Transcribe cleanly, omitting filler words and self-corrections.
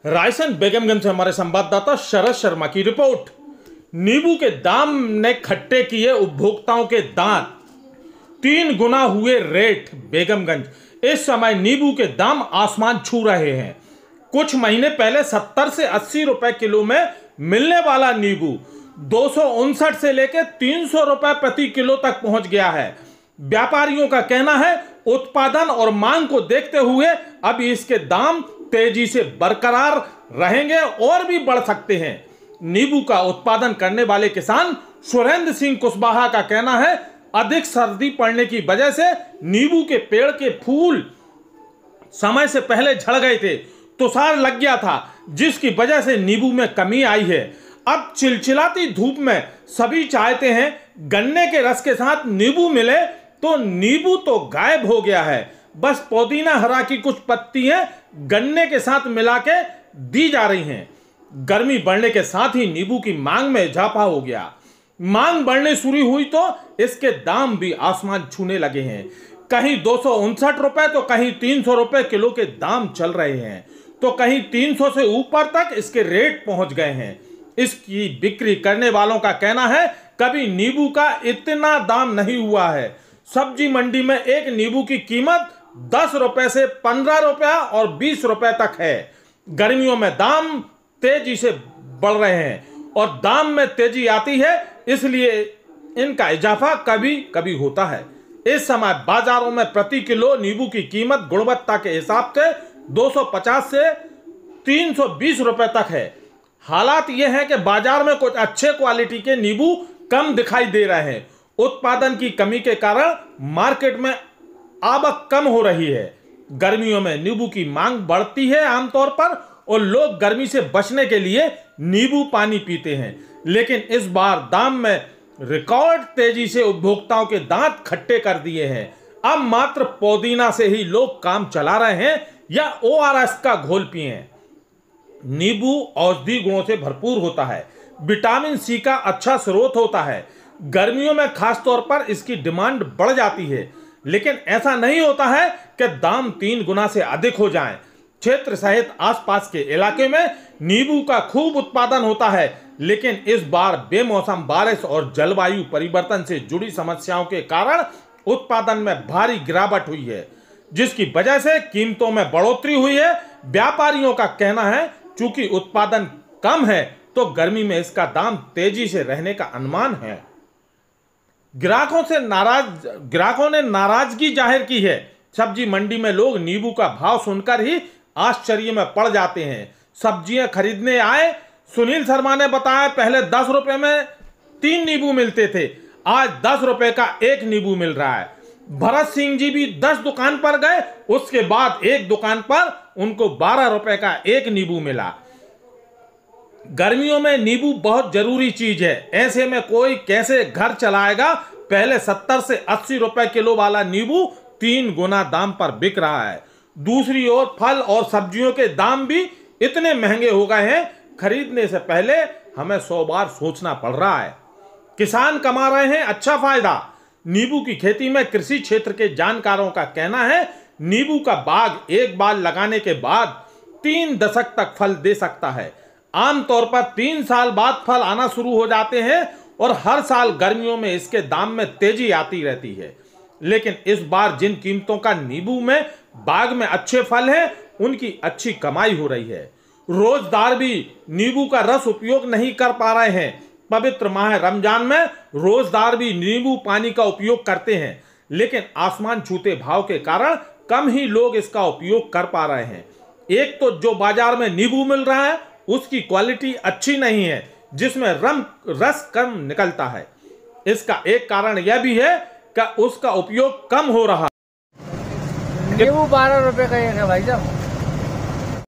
रायसेन बेगमगंज से हमारे संवाददाता शरद शर्मा की रिपोर्ट। नींबू के दाम ने खट्टे किए उपभोक्ताओं के दांत, 3 गुना हुए रेट। बेगमगंज इस समय नींबू के दाम आसमान छू रहे हैं। कुछ महीने पहले 70 से 80 रुपए किलो में मिलने वाला नींबू 259 से लेकर 300 रुपए प्रति किलो तक पहुंच गया है। व्यापारियों का कहना है उत्पादन और मांग को देखते हुए अब इसके दाम तेजी से बरकरार रहेंगे और भी बढ़ सकते हैं। नींबू का उत्पादन करने वाले किसान सुरेंद्र सिंह कुशवाहा का कहना है अधिक सर्दी पड़ने की वजह से नींबू के पेड़ के फूल समय से पहले झड़ गए थे, तुषार लग गया था, जिसकी वजह से नींबू में कमी आई है। अब चिलचिलाती धूप में सभी चाहते हैं गन्ने के रस के साथ नींबू मिले, तो नींबू तो गायब हो गया है। बस पुदीना हरा की कुछ पत्तियां गन्ने के साथ मिला के दी जा रही हैं। गर्मी बढ़ने के साथ ही नींबू की मांग में इजाफा हो गया। मांग बढ़ने शुरू हुई तो इसके दाम भी आसमान छूने लगे हैं। कहीं 259 रुपए तो कहीं 300 रुपए किलो के दाम चल रहे हैं, तो कहीं 300 से ऊपर तक इसके रेट पहुंच गए हैं। इसकी बिक्री करने वालों का कहना है कभी नींबू का इतना दाम नहीं हुआ है। सब्जी मंडी में एक नींबू की कीमत 10 रुपए से 15 रुपया और 20 रुपए तक है। गर्मियों में दाम तेजी से बढ़ रहे हैं और दाम में तेजी आती है, इसलिए इनका इजाफा कभी कभी होता है। इस समय बाजारों में प्रति किलो नींबू की कीमत गुणवत्ता के हिसाब से 250 से 320 रुपए तक है। हालात यह है कि बाजार में कुछ अच्छे क्वालिटी के नींबू कम दिखाई दे रहे हैं। उत्पादन की कमी के कारण मार्केट में आवक कम हो रही है। गर्मियों में नींबू की मांग बढ़ती है आमतौर पर, और लोग गर्मी से बचने के लिए नींबू पानी पीते हैं। लेकिन इस बार दाम में रिकॉर्ड तेजी से उपभोक्ताओं के दांत खट्टे कर दिए हैं। अब मात्र पुदीना से ही लोग काम चला रहे हैं या ORS का घोल पिए। नींबू औषधि गुणों से भरपूर होता है, विटामिन C का अच्छा स्रोत होता है। गर्मियों में खासतौर पर इसकी डिमांड बढ़ जाती है, लेकिन ऐसा नहीं होता है कि दाम 3 गुना से अधिक हो जाएं। क्षेत्र सहित आसपास के इलाके में नींबू का खूब उत्पादन होता है, लेकिन इस बार बेमौसम बारिश और जलवायु परिवर्तन से जुड़ी समस्याओं के कारण उत्पादन में भारी गिरावट हुई है, जिसकी वजह से कीमतों में बढ़ोतरी हुई है। व्यापारियों का कहना है चूंकि उत्पादन कम है तो गर्मी में इसका दाम तेजी से रहने का अनुमान है। ग्राहकों ने नाराजगी जाहिर की है। सब्जी मंडी में लोग नींबू का भाव सुनकर ही आश्चर्य में पड़ जाते हैं। सब्जियां खरीदने आए सुनील शर्मा ने बताया पहले 10 रुपए में 3 नींबू मिलते थे, आज 10 रुपए का 1 नींबू मिल रहा है। भरत सिंह जी भी 10 दुकान पर गए, उसके बाद एक दुकान पर उनको 12 रुपए का 1 नींबू मिला। गर्मियों में नींबू बहुत जरूरी चीज है, ऐसे में कोई कैसे घर चलाएगा। पहले 70 से 80 रुपए किलो वाला नींबू 3 गुना दाम पर बिक रहा है। दूसरी ओर फल और सब्जियों के दाम भी इतने महंगे हो गए हैं, खरीदने से पहले हमें 100 बार सोचना पड़ रहा है। किसान कमा रहे हैं अच्छा फायदा। नींबू की खेती में कृषि क्षेत्र के जानकारों का कहना है नींबू का बाग एक बार लगाने के बाद 3 दशक तक फल दे सकता है। आमतौर पर 3 साल बाद फल आना शुरू हो जाते हैं और हर साल गर्मियों में इसके दाम में तेजी आती रहती है। लेकिन इस बार जिन कीमतों का नींबू में बाग में अच्छे फल हैं, उनकी अच्छी कमाई हो रही है। रोजदार भी नींबू का रस उपयोग नहीं कर पा रहे हैं। पवित्र माह रमजान में रोजदार भी नींबू पानी का उपयोग करते हैं, लेकिन आसमान छूते भाव के कारण कम ही लोग इसका उपयोग कर पा रहे हैं। एक तो जो बाजार में नींबू मिल रहा है उसकी क्वालिटी अच्छी नहीं है, जिसमें रस कम निकलता है। इसका एक कारण यह भी है कि उसका उपयोग कम हो रहा है। नींबू 12 रुपए का 1 है भाई साहब।